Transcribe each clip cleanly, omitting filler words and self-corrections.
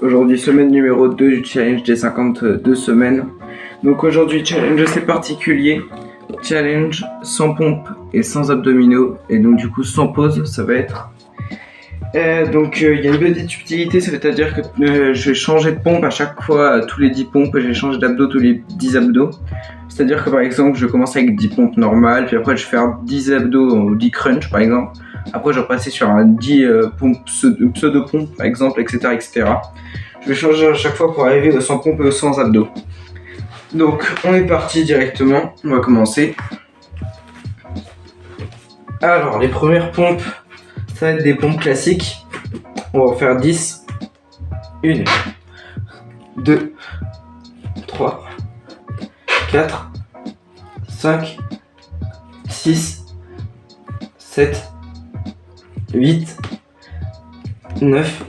Aujourd'hui, semaine numéro 2 du challenge des 52 semaines. Donc aujourd'hui, challenge assez particulier. Challenge sans pompe et sans abdominaux. Et donc du coup, sans pause, ça va être. Donc il y a une petite subtilité, c'est-à-dire que je vais changer de pompe à chaque fois, tous les 10 pompes, et je vais changer d'abdos tous les 10 abdos. C'est-à-dire que par exemple, je commence avec 10 pompes normales, puis après je vais faire 10 abdos ou 10 crunch par exemple. Après je vais passer sur un 10 pompes pseudo-pompes par exemple, etc., etc. Je vais changer à chaque fois pour arriver aux 100 pompes et aux 100 abdos. Donc on est parti directement, on va commencer. Alors les premières pompes, ça va être des pompes classiques. On va en faire 10. 1, 2, 3, 4, 5, 6, 7, 8, 9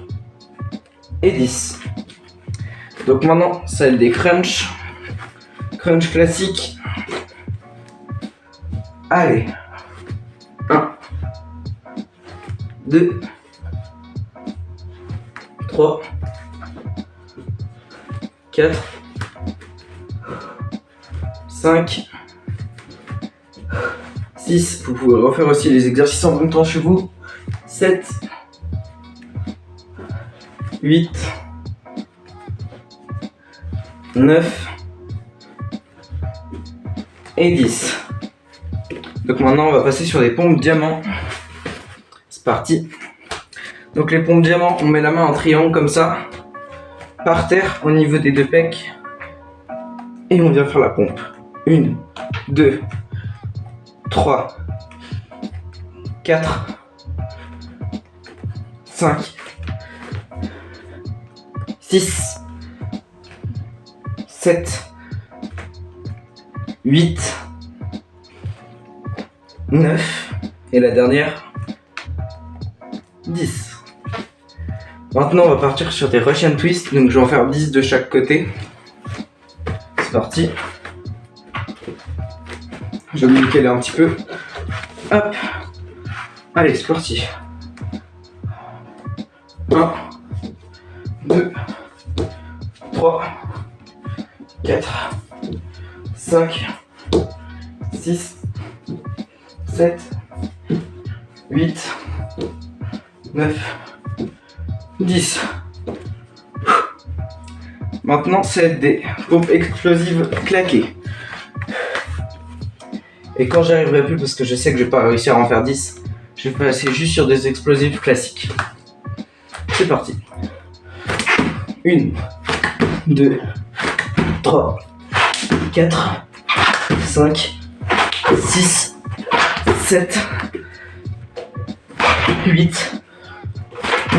et 10. Donc maintenant, ça va être des crunch. Crunch classique. Allez. 1, 2, 3, 4, 5, 6. Vous pouvez refaire aussi les exercices en même temps chez vous. 7, 8, 9 et 10. Donc maintenant on va passer sur les pompes diamants. C'est parti. Donc les pompes diamants, on met la main en triangle comme ça, par terre au niveau des deux pecs, et on vient faire la pompe. 1, 2, 3, 4, 5, 6, 7, 8, 9, et la dernière, 10. Maintenant, on va partir sur des Russian twists, donc je vais en faire 10 de chaque côté. C'est parti. Je vais me caler un petit peu. Hop. Allez, c'est parti. 1, 2, 3, 4, 5, 6, 7, 8, 9, 10. Maintenant, c'est des pompes explosives claquées. Et quand j'arriverai plus, parce que je sais que je vais pas réussir à en faire 10, je vais passer juste sur des explosifs classiques. C'est parti. 1, 2, 3, 4, 5, 6, 7, 8,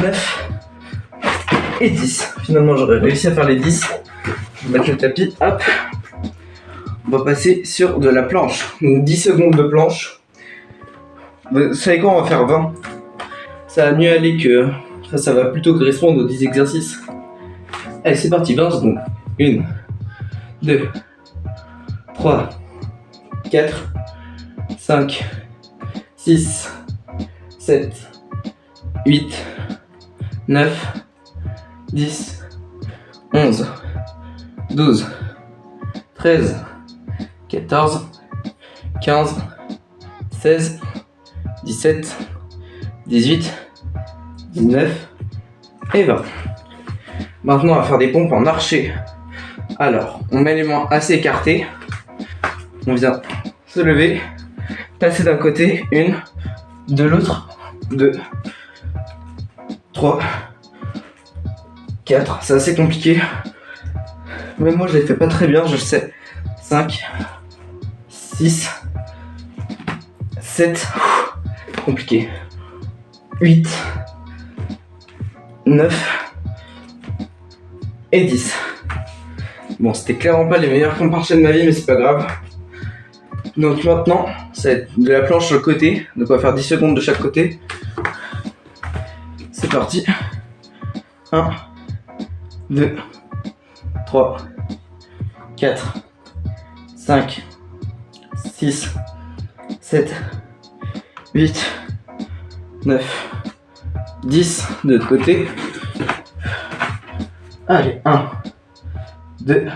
9 et 10. Finalement, j'aurais réussi à faire les 10. Je vais mettre le tapis. Hop. On va passer sur de la planche. Donc 10 secondes de planche. Vous savez quoi, on va faire 20. Ça va mieux aller que... Ça va plutôt correspondre aux 10 exercices. Allez, c'est parti, 20 secondes. 1, 2, 3, 4, 5, 6, 7, 8, 9, 10, 11, 12, 13, 14, 15, 16, 17, 18, 19 et 20. Maintenant, on va faire des pompes en archer. Alors, on met les mains assez écartées. On vient se lever, passer d'un côté, 1, de l'autre, 2, 3, 4. C'est assez compliqué. Même moi, je les fais pas très bien, je le sais. 5, 6, 7, compliqué. 8, 9 et 10. Bon, c'était clairement pas les meilleurs pompes archers de ma vie, mais c'est pas grave. Donc maintenant, ça va être de la planche sur le côté. Donc on va faire 10 secondes de chaque côté. C'est parti. 1, 2, 3, 4, 5, 6, 7, 8, 9, 10 de l'autre côté. Allez, 1, 2,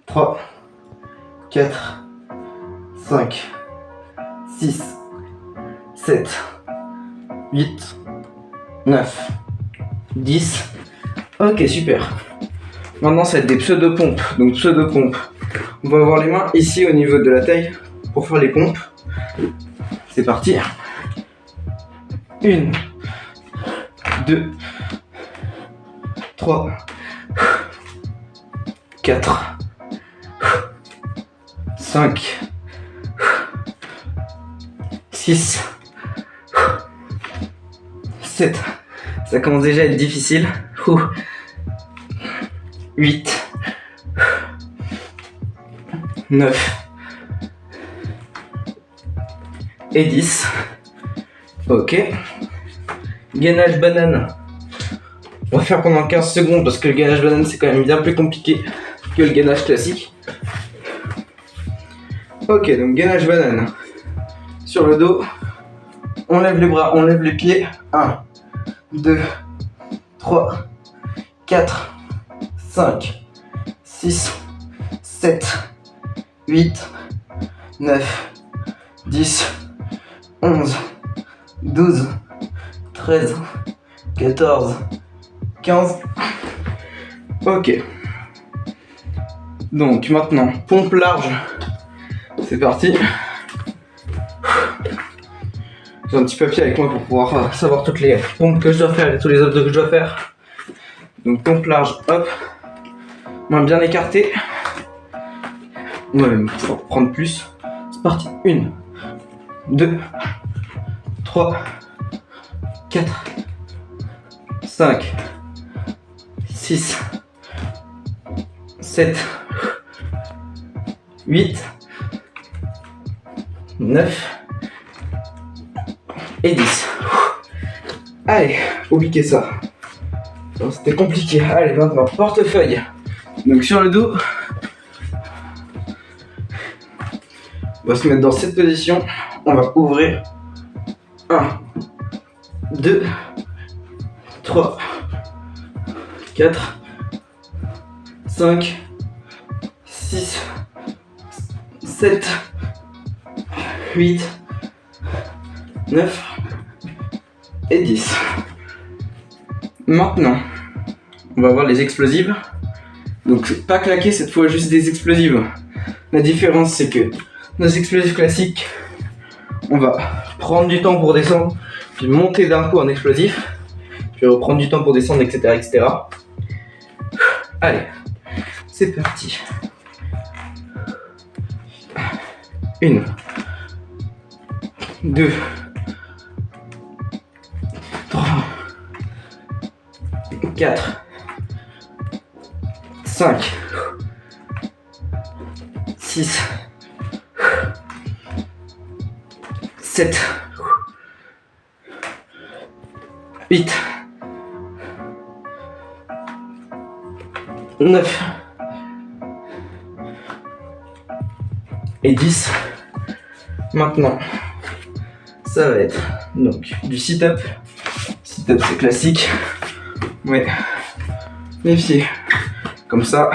3, 4, 5, 6, 7, 8, 9, 10. Ok, super. Maintenant, ça va être des pseudo-pompes. Donc, pseudo-pompes. On va avoir les mains ici au niveau de la taille pour faire les pompes. C'est parti. 1, 2, 3, 4, 5, 6, 7. Ça commence déjà à être difficile. 8, 9 et 10. Ok. Gainage banane. On va faire pendant 15 secondes parce que le gainage banane c'est quand même bien plus compliqué que le gainage classique. Ok, donc gainage banane. Sur le dos, on lève les bras, on lève les pieds. 1, 2, 3, 4, 5, 6, 7, 8, 9, 10, 11, 12, 13, 14, 15. Ok. Donc maintenant, pompe large. C'est parti. J'ai un petit papier avec moi pour pouvoir savoir toutes les pompes que je dois faire et tous les abdos que je dois faire. Donc pompe large, hop. Main bien écartée. Ouais, même pour prendre plus. C'est parti. 1, 2, 3, 4, 5, 6, 7, 8, 9 et 10. Allez, oubliez ça. C'était compliqué. Allez, maintenant, portefeuille. Donc sur le dos, on va se mettre dans cette position. On va ouvrir. 1, 2, 3, 4, 5, 6, 7, 8, 9 et 10. Maintenant, on va voir les explosives. Donc pas claquer cette fois, juste des explosives. La différence c'est que nos explosives classiques, on va prendre du temps pour descendre, puis monter d'un coup en explosif, puis reprendre du temps pour descendre, etc. etc. Allez, c'est parti. 1, 2, 3, 4, 5, 6, 7, 8, 9 et 10. Maintenant, ça va être donc du sit-up. Sit-up c'est classique. Ouais. Les pieds. Comme ça.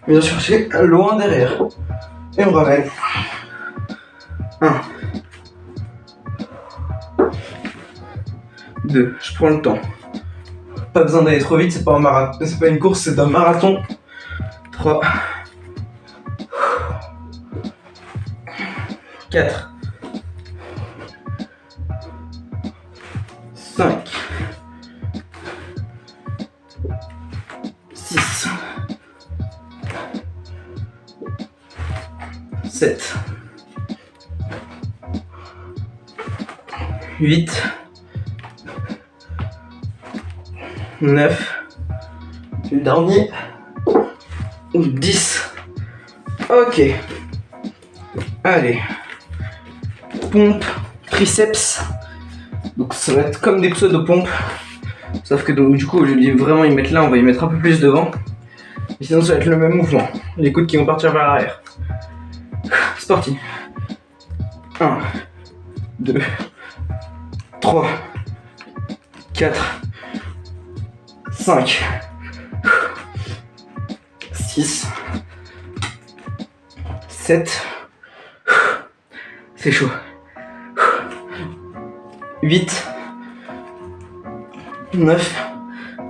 On vient chercher loin derrière. Et on ramène. 1. 2. Je prends le temps. Pas besoin d'aller trop vite, c'est pas un marathon. C'est pas une course, c'est un marathon. 3. 4. 5. 6. 7. 8. 9. Le dernier. 10. Ok. Allez. Pompe, triceps. Donc ça va être comme des pseudo-pompes. Sauf que donc du coup au lieu de vraiment y mettre là, on va y mettre un peu plus devant. Et sinon ça va être le même mouvement. Les coudes qui vont partir vers l'arrière. C'est parti. 1, 2, 3, 4, 5, 6, 7, c'est chaud, 8, 9,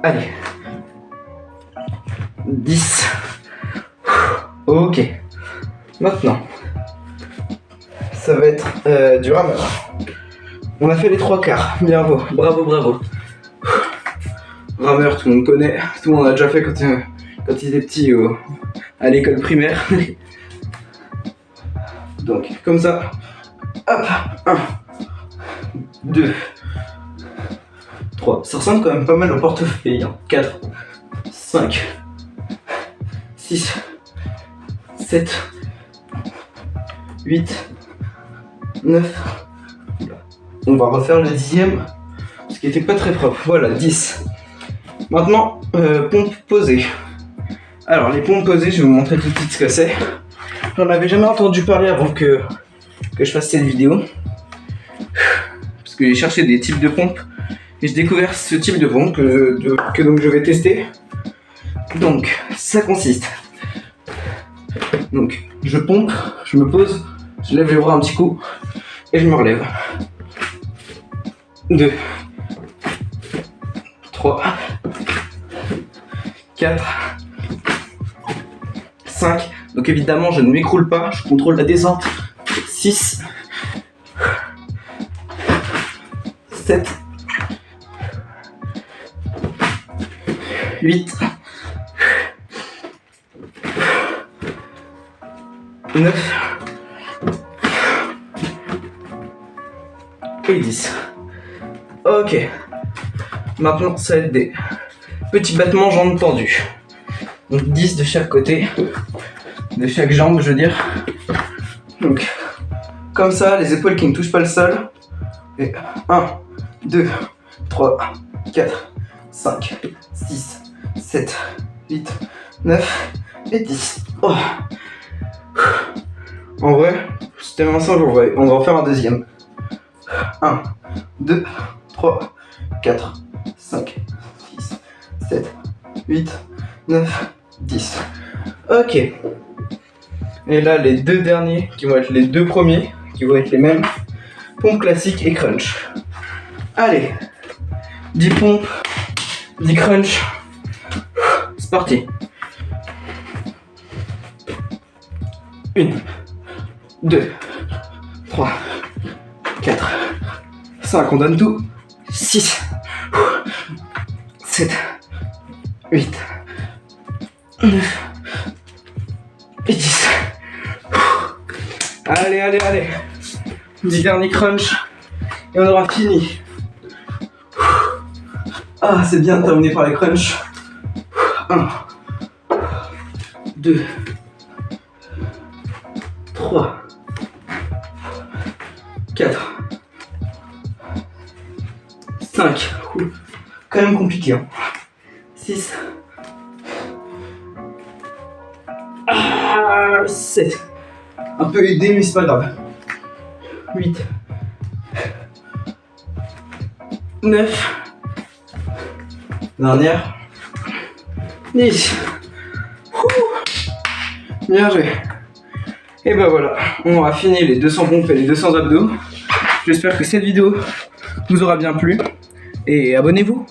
allez, 10, ok, maintenant, ça va être du rameur. On a fait les 3 quarts, bravo, bravo, bravo. Rameur, tout le monde connaît, tout le monde a déjà fait quand il était petit à l'école primaire. Donc, comme ça, hop, 1, 2, 3, ça ressemble quand même pas mal au portefeuille, hein. 4, 5, 6, 7, 8, 9, on va refaire le 10e, ce qui était pas très propre, voilà, 10. Maintenant, pompe posée. Alors, les pompes posées, je vais vous montrer tout de suite ce que c'est. J'en avais jamais entendu parler avant que je fasse cette vidéo. Parce que j'ai cherché des types de pompes et j'ai découvert ce type de pompe que donc je vais tester. Donc, ça consiste. Donc, je pompe, je me pose, je lève les bras un petit coup et je me relève. 2, 3, 4, 5, donc évidemment je ne m'écroule pas, je contrôle la descente. 6, 7, 8, 9 et 10. Ok, maintenant ça va être des petits battements jambes tendues. Donc 10 de chaque côté, de chaque jambe je veux dire. Donc comme ça, les épaules qui ne touchent pas le sol. Et 1, 2, 3, 4, 5, 6, 7, 8, 9 et 10. Oh. En vrai, c'était vraiment simple, on va en faire un deuxième. 1, 2, 3, 4, 5, 6, 7, 8, 9, 10. Ok. Et là, les deux derniers, qui vont être les deux premiers, qui vont être les mêmes. Pompe classique et crunch. Allez. 10 pompes, 10 crunch. C'est parti. 1, 2, 3, 4, 5, on donne tout. 6, 7, 8, 9 et 10. Allez, allez, allez. 10 derniers crunch et on aura fini. Ah, c'est bien de terminer par les crunch. 1, 2, 3, 4, 5, quand même compliqué, hein. 6, 7, un peu aidé mais c'est pas grave. 8, 9, dernière, 10. Bien joué. Et ben voilà, on aura fini les 200 pompes et les 200 abdos. J'espère que cette vidéo vous aura bien plu et abonnez-vous.